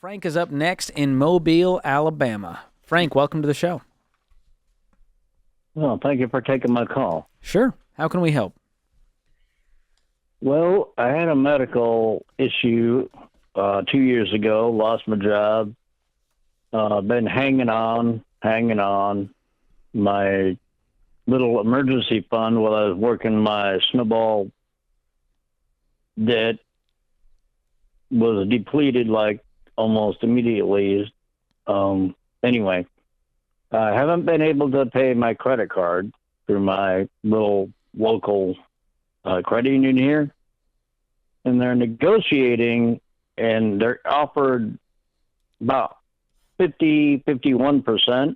Frank is up next in Mobile, Alabama. Frank, welcome to the show. Well, thank you for taking my call. Sure. How can we help? Well, I had a medical issue 2 years ago, lost my job. Been hanging on. My little emergency fund while I was working my snowball debt was depleted like almost immediately. Anyway, I haven't been able to pay my credit card through my little local credit union here. And they're negotiating, and they're offered about 51%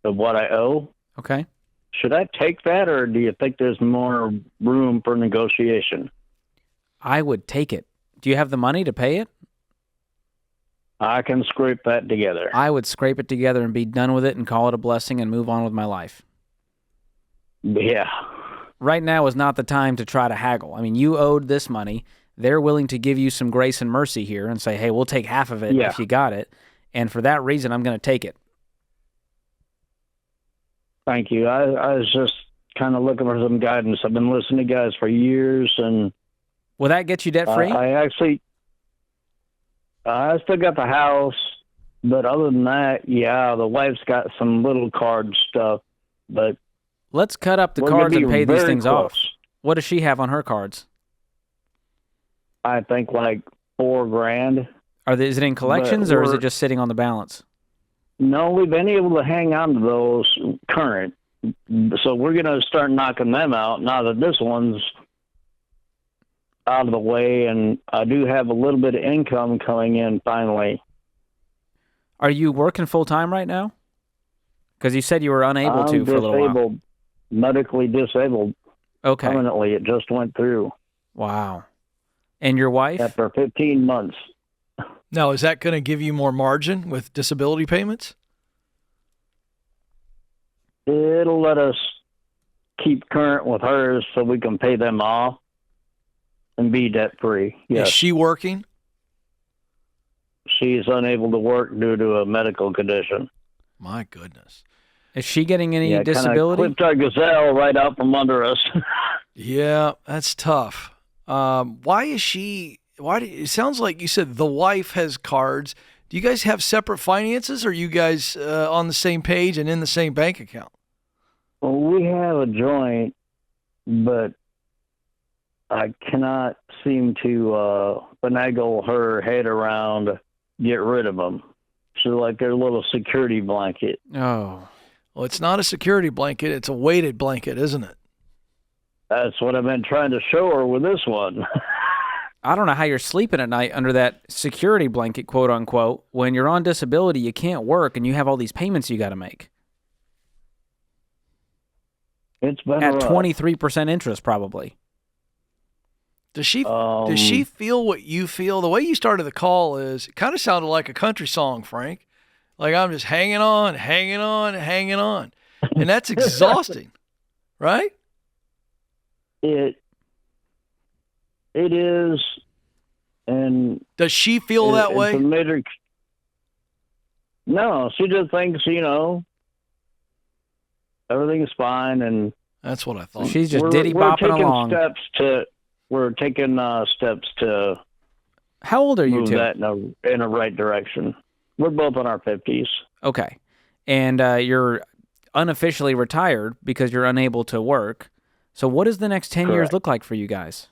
of what I owe. Okay. Should I take that, or do you think there's more room for negotiation? I would take it. Do you have the money to pay it? I can scrape that together. I would scrape it together and be done with it and call it a blessing and move on with my life. Yeah. Right now is not the time to try to haggle. I mean, you owed this money. They're willing to give you some grace and mercy here and say, hey, we'll take half of it if you got it. And for that reason, I'm going to take it. Thank you. I was just kind of looking for some guidance. I've been listening to guys for years, and will that get you debt-free? I still got the house, but other than that, yeah, the wife's got some little card stuff. But let's cut up the cards and pay these things off. What does she have on her cards? I think like $4,000. Is it in collections or is it just sitting on the balance? No, we've been able to hang on to those current. So we're going to start knocking them out now that this one's out of the way, and I do have a little bit of income coming in finally. Are you working full-time right now? Because you said you were unable to for a little while. Medically disabled. Okay. Permanently. It just went through. Wow. And your wife? After 15 months. Now, is that going to give you more margin with disability payments? It'll let us keep current with hers so we can pay them off and be debt-free. Yes. Is she working? She's unable to work due to a medical condition. My goodness. Is she getting any disability? Clipped our gazelle right out from under us. Yeah, that's tough. It sounds like you said the wife has cards. Do you guys have separate finances, or are you guys on the same page and in the same bank account? Well, we have a joint, but I cannot seem to finagle her head around get rid of them. She's like their little security blanket. Oh. Well, it's not a security blanket. It's a weighted blanket, isn't it? That's what I've been trying to show her with this one. I don't know how you're sleeping at night under that security blanket, quote unquote. When you're on disability, you can't work and you have all these payments you got to make. It's been at 23% interest, probably. Does she feel what you feel? The way you started the call it kind of sounded like a country song, Frank. Like I'm just hanging on. And that's exhausting, right? It is. And does she feel that way? No, she just thinks, everything's fine. And that's what I thought. She's just diddy-bopping along. We're taking steps to. How old are you move two? That in a right direction. We're both in our 50s. Okay. And you're unofficially retired because you're unable to work. So what does the next 10 years look like for you guys?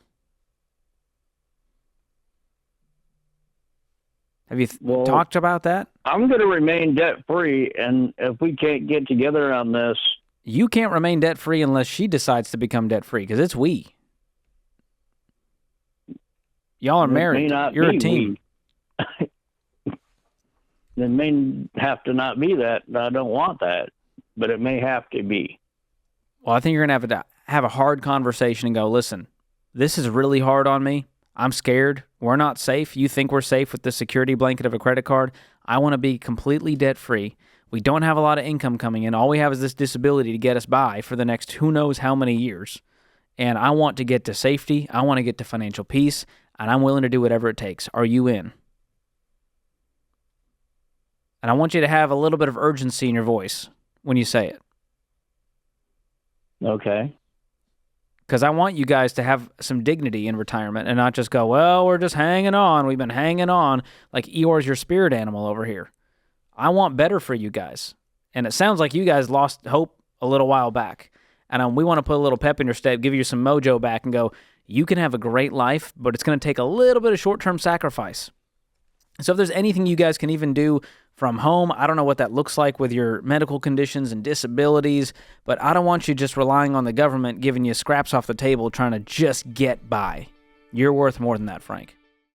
Have you talked about that? I'm going to remain debt-free, and if we can't get together on this... You can't remain debt-free unless she decides to become debt-free, because it's we. Y'all are married. You're a team. It may have to not be that. I don't want that, but it may have to be. Well, I think you're going to have a hard conversation and go, listen, this is really hard on me. I'm scared. We're not safe. You think we're safe with the security blanket of a credit card. I want to be completely debt-free. We don't have a lot of income coming in. All we have is this disability to get us by for the next who knows how many years. And I want to get to safety. I want to get to financial peace. And I'm willing to do whatever it takes. Are you in? And I want you to have a little bit of urgency in your voice when you say it. Okay. Because I want you guys to have some dignity in retirement and not just go, well, we're just hanging on. We've been hanging on like Eeyore's your spirit animal over here. I want better for you guys. And it sounds like you guys lost hope a little while back. And we want to put a little pep in your step, give you some mojo back and go, you can have a great life, but it's going to take a little bit of short-term sacrifice. So if there's anything you guys can even do from home, I don't know what that looks like with your medical conditions and disabilities, but I don't want you just relying on the government giving you scraps off the table trying to just get by. You're worth more than that, Frank.